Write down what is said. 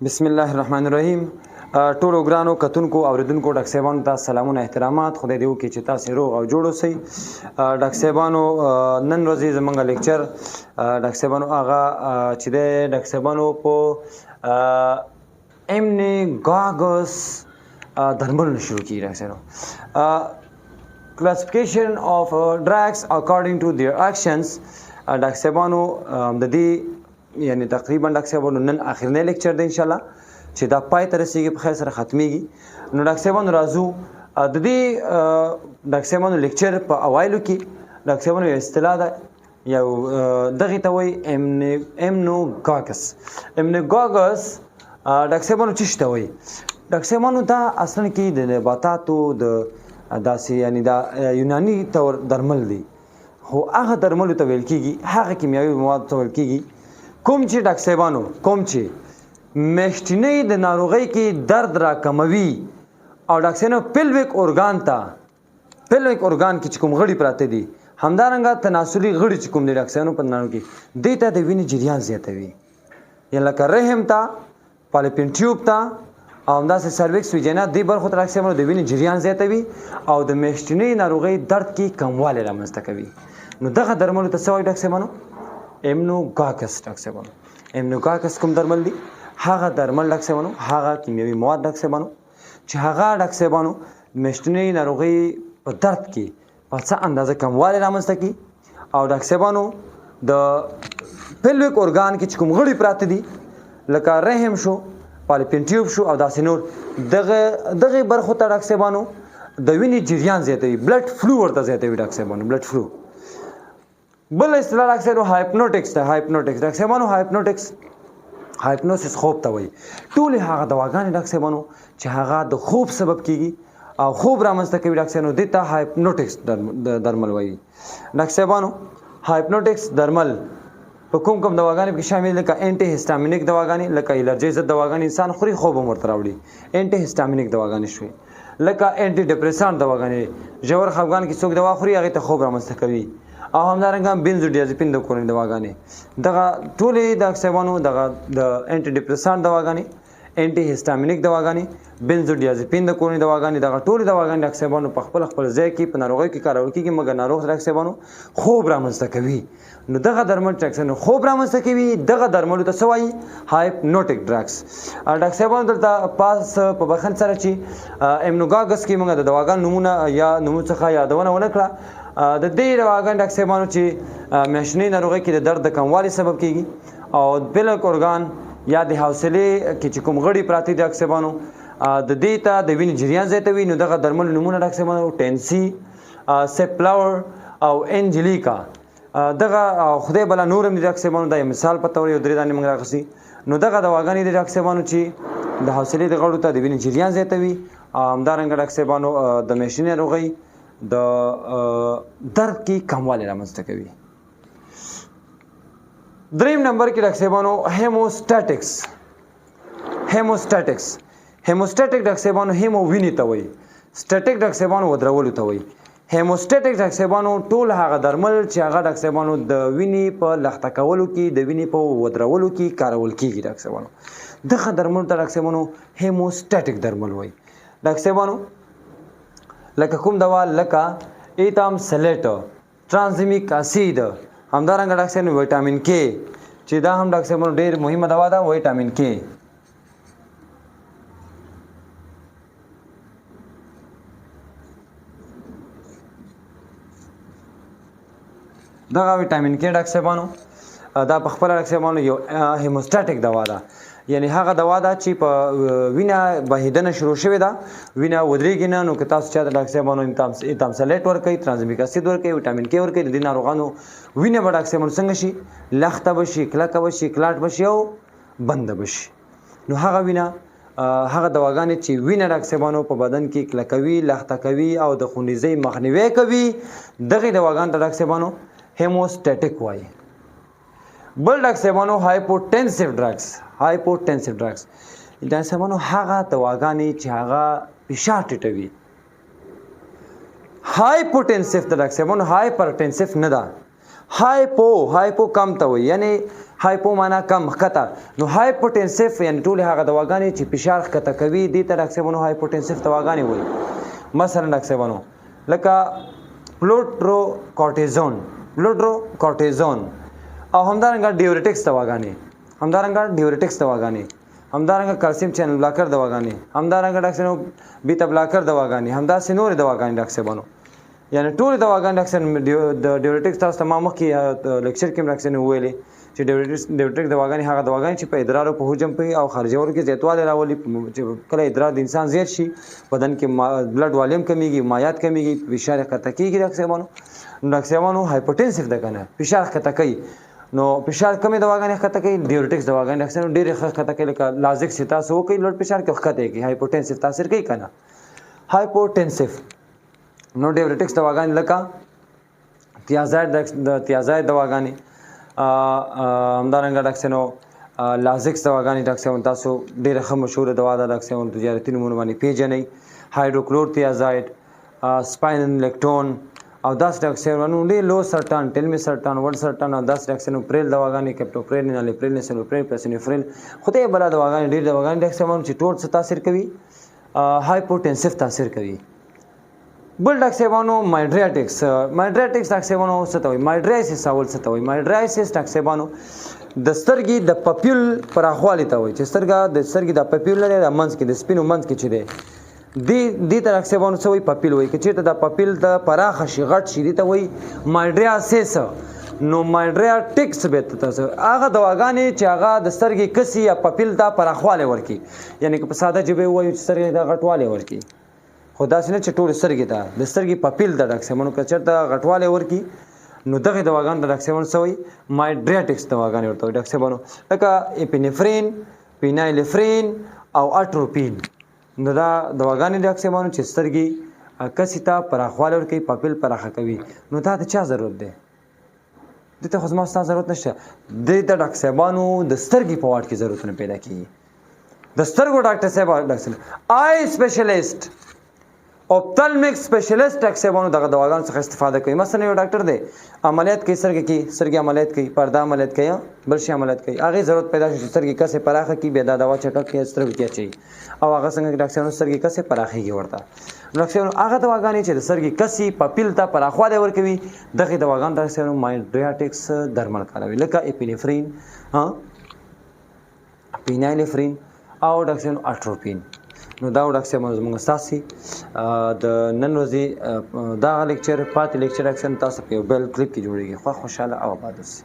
बिस्मिल्लाहिर्रहमानिर्रहीम। ټولو ګرانو کتونکو اوریدونکو ډاکټر صاحبانو ته سلامونه احترامات. خدای دې وکړي چې تاسې روغ او جوړ اوسئ. ډاکټر صاحبانو نن ورځې زموږ لیکچر ډاکټر صاحبانو هغه چې دی ډاکټر صاحبانو په امنیګاګس درملونه شروع کیږي. ډاکټر صاحبانو classification of drugs according to their actions. ډاکټر صاحبانو د دې یعنی تقریبا ډاکټر صاحبانو نن اخرنی لیکچر دی ان شاء الله چې دا پای ته رسیږي په خیر سره ختمیږي. نو ډاکټر صاحبانو راځو د دې ډاکټر صاحبانو لیکچر په اوایلو کې ډاکټر صاحبانو یو اصطلاح ده یو دغې ته وایي امنیګاګس. امنیګاګس ډاکټر صاحبانو څه شي ته وایي؟ ډاکټر صاحبانو دا اصلا کې د نباتاتو د داسې یعنی دا یوناني طور درمل دی، خو هغه درملو ته ویل کېږي، هغه کیمیاوي موادو ته ویل کېږي کوم چې ډاکټر صاحبانو کوم چې میاشتنۍ د ناروغۍ کې درد را کموي او ډاکټر صاحبانو پیلویک ارګان ته پیلویک ارګان کې چې کوم غړي پراته دي همدارنګه تناسلي غړي چې کوم دي ډاکټر صاحبانو په ناروغۍ کې دې ته د وینې جریان زیاتوي، یا لکه رحم ته فالوپین ټیوب ته او همداسې سرویکس ویجینا دې برخو ته ډاکټر صاحبانو د وینې جریان زیاتوي او د میاشتنۍ ناروغۍ درد کې کموالی رامنځته کوي. نو دغه درملو ته څه وایي ډاکټر صاحبانو؟ امنیګاګس. ډاکټر صاحبانو امنیګاګس کوم درمل دي؟ هغه درمل ډاکټر صاحبانو هغه کیمیاوي مواد ډاکټر صاحبانو چې هغه ډاکټر صاحبانو میاشتنۍ ناروغۍ په درد کې په څه اندازه کموالی رامنځته کړي او ډاکټر صاحبانو د پیلویک ارګان کې چې کوم غړي پراته دي لکه رحم شو فالوپین ټیوب شو او داسې نور دغه برخو ته ډاکټر صاحبانو د وینې جریان زیاتوي، بلډ فلو ورته زیاتوي ډاکټر صاحبانو بلډ فلو. بل اصطلاح ډاکټر صاحبانو هایپنوټکس ده. هایپنوټکس ډاکټر صاحبانو هایپنوټکس هایپنوسس خوب ته وایي. ټولې هغه دواګانې ډاکټر صاحبانو چې هغه د خوب سبب کیږي او خوب رامنځته کوي ډاکټر صاحبانو دې ته هایپنوټکس درمل وایي. ډاکټر صاحبانو هایپنوټکس درمل په کوم کوم دواګانې کې شامل لکه انټي هیسټامینیک دواګانې لکه الرجي ضد دواګانې انسان خوري خوب هم ورته راوړي، انټي هیسټامینیک دواګانې شوي، لکه انټي ډپریسانټ دواګانې ژور خفګان کې څوک دوا خوري هغې ته خوب رامنځته کوي، او همدارنګه بنزوډیازپین د کورنۍ دواګانې دغه ټولې ډاکټر صاحبانو دغه د انټي ډپریسانټ دواګانې انټي هیسټامینیک دواګانې بنزوډیازپین د کورنۍ دواګانې دغه ټولې دواګانې ډاکټر صاحبانو په خپل ځای کې په ناروغیو کې کارول کېږي مګر ناروغ ډاکټر صاحبانو خوب رامنځته کوي. نو دغه درمل ډاکټر صاحبانو خوب رامنځته کوي، دغه درملو ته څه وایي؟ هایپنوټیک ډرګس. ډاکټر صاحبانو دلته پاس په بخښنې سره چې امنیګاګس کې موږ د دواګانو نومونه یا نومونو څخه یادونه ونه کړه. د دې دواګانې ډاکټر صاحبانو چې میاشتنۍ ناروغۍ کې د درد د کموالي سبب کېږي او پیلویک ارګان یا د حوصلې کې چې کوم غړي پراته دي ډاکټر صاحبانو د دې ته د وینې جریان زیاتوي. نو دغه درملو نومونه ډاکټر صاحبانو ټینسي، سیپلاور او انجلیکا دغه خدای بلا نور هم دي ډاکټر صاحبانو دا یو مثال په تور یو درې دانې موږ راغسي. نو دغه دواګانې دي ډاکټر صاحبانو چې د حوصلې د غړو ته د وینې جریان زیاتوي او همدارنګه ډاکټر صاحبانو د میاشتنۍ ناروغۍ د درد کې کموالی رامنځته کوي. دریم نمبر کې ډاکټر صاحبانو هیموسټاټکس. هیموسټاټکس ډاکټر صاحبانو هیمو وینې ته وایي، سټاټیک ډاکټر صاحبانو ودرولو ته وایي. هیموسټاټیک ډاکټر صاحبانو ټول هغه درمل چې هغه ډاکټر صاحبانو د وینې په لخته کولو کې د وینې په ودرولو کې کارول کېږي ډاکټر صاحبانو دغه درملو ته ډاکټر صاحبانو هیموسټاټیک درمل وایي. ډاکټر صاحبانو لکه کوم دوا لکه ایتام سلیټ، ټرانزیمیک اسید، همدارنګه ډاکټر صاحبانو ویټامین کې چې دا هم ډاکټر صاحبانو ډېر مهمه دوا ده ویټامین کې. دغه ویټامین کې ډاکټر صاحبانو دا په خپله ډاکټر صاحبانو یو هیموسټاټیک دوا ده، یعنی هغه دوا ده چې په وینه بهیدنه شروع شوې ده، وینه ودرېږي نه. نو که تاسو چاته ډاکټر صاحبانو ایتامسلیټ ورکوئ، ټرانزیمیک اسید ورکوئ، ویټامین کې ورکوئ، د دې ناروغانو وینه به ډاکټر صاحبانو څنګه شي؟ لخته به شي، کلکه به شي، کلاټ به شي او بنده به شي. نو هغه وینه هغه دواګانې چې وینه ډاکټر صاحبانو په بدن کې کلکوي، لخته کوي او د خونریزۍ مخنیوی کوي دغې دواګانو ته ډاکټر صاحبانو هیموسټاټیک وایي. بل ډاکټر صاحبانو هایپوټینسیو ډرګس. هایپوټینسیو ډرګس ډاکټر صاحبانو هغه دواګانې چې هغه فشار ټیټوي. هایپوټینسیو د ډاکټر صاحبانو هایپرټینسیو نه ده، هایپو کم ته وایي، یعنی هایپو معنا کم ښکته. نو هایپوټنسیف یعنی ټولې هغه دواګانې چې فشار ښکته کوي دې ته ډاکټر صاحبانو هایپوټنسیف دواګانې وایي. مثلا ډاکټر صاحبانو لکه پلوټروکورټیزون او همدارنګه ډیورټکس دواګانې، همدارنګه کلسیم چینل بلاکر دواګانې، همدارنګه ډاکټر صاحبانو بیتا بلاکر دواګانې، همداسې نورې دواګانې ډاکټر صاحبانو. یعنی ټولې دواګانې ډاکټر صاحب د ډیورټکس تاسو ته ما مخکې لیکچر کې ډاکټر صاحب ویلې چې ډیورټکس دواګانې هغه دواګانې چې په ادرارو په حجم کې او خارجولو کې زیاتوالی راولي. چې کله ادرار د انسان زیات شي بدن کې بلډ والیم کمیږي، مایعات کمیږي، فشار ښکته کېږي ډاکټر صاحبانو. نو ډاکټر صاحبانو هایپوټنسیف ده که نه، فشار ښکته کوي. نو فشار کمې دواګانې ښکته کوي، ډیورټکس دواګانې ډاکټر صاحب ډېرې ښه ښکته کوي. لکه لازک چې تاسو وکړئ لوړ فشار کې ښکته کړي، هایپوټنسیف تاثیر کوي که نه هایپوټنسیف. نو ډیورټکس دواګانې لکه تیازاید دواګانې، همدارنګه ډاکټر صاحب لازکس دواګانې ډاکټر صاحب تاسو ډېره ښه مشهوره دوا ده ډاکټر صاحب تجارتي نومونه باندې پیژنئ. هایډروکلورتیازاید، سپاینلیکټون او داسې ډاکټر صاحب ډېر لو سرطان، ټیلمسرطان، ول سرطان او داسې ډاکټر صاحب پریل دواګانې، کپټوپریل، نالیپریل، نسلوپریل، پرسینوفریل، خدای بلا دواګانې ډېر دواګانې ډاکټر صاحب چې ټول څه تاثیر کوي هایپوټنسیف تاثیر کوي. بل ډاکټر صاحبانو مایډریاټکس ډاکټر صاحبانو څه ته وایي؟ مایډرایسس اول څه ته وایي؟ مایډرایسس ډاکټر صاحبانو د سترګې د پپیول پراخوالی ته وایي، چې د سترګې د پپیول لري د منځ کې د سپینو منځ کې چې دی دې ته ډاکټر صاحبانو څه وایي؟ پپیل وایي. که چېرته د پپیل د پراخه شي غټ شي دې ته وایي مایډریاسس. نو مایډریاټکس به تاسو هغه دواګانې چې هغه د سترګې کسي یا پپیل ته پراخوالی ورکړي، یعنی که په ساده ژبه ووایو چې سترګې ته غټوالی ورکړي، خو داسې نه چې ټولې سترګې ته د سترګې پپیل ته ډاکټر صاحبانو که چېرته غټوالی ورکړي نو دغې دواګانو ته ډاکټر صاحبانو څه وایي؟ مایډریاټکس دواګانې ورته وایي ډاکټر صاحبانو. لکه اپینفرین، پینایلفرین او اټروپین. نو دا دواګانې ډاکټر صاحبانو چې سترګې کسي ته پراخوالی ورکوي، پپیل پراخه کوي. نو دا د چا ضرورت دی؟ دې ته خو زما ستا ضرورت نشته. دې ته ډاکټر صاحبانو د سترګې په واټ کې ضرورتونه پیدا کېږي. د سترګو ډاکټر صاحب آی سپیشلیسټ، اوپتلمیک سپیشلیسټ ډاکټر صاحبانو دغه دواګانو څخه استفاده کوي. مثلا یو ډاکټر دی عملیات کوي سترګې کې، سترګې عملیات کوي، پرده عملیات کوي، بل شي عملیات کوي، هغې ضرورت پیدا شي چې سترګې کسې پراخه کړي، بیا دا دوا چټک کړي سترګو کې اچوي او هغه څنګه ډاکټر صاحبانو سترګې کسې پراخېږي ورته. ډاکټر صاحبانو هغه دواګانې چې د سترګې کسي پپیل ته پراخوالی ورکوي دغې دواګانو ډاکټر صاحبانو مایډریاټکس درمل کاروي. لکه اپینفرین، پینایلفرین او ډاکټر صاحبانو اټروپین. نو دا ډاکټر صاحب زموږ ستاسې د نن ورځې دغه لیکچر پاتې لیکچر ډاکټر صاحب تاسو په یو بل کلیپ کې جوړېږي. خوښ خوشحاله او آباد اوسئ.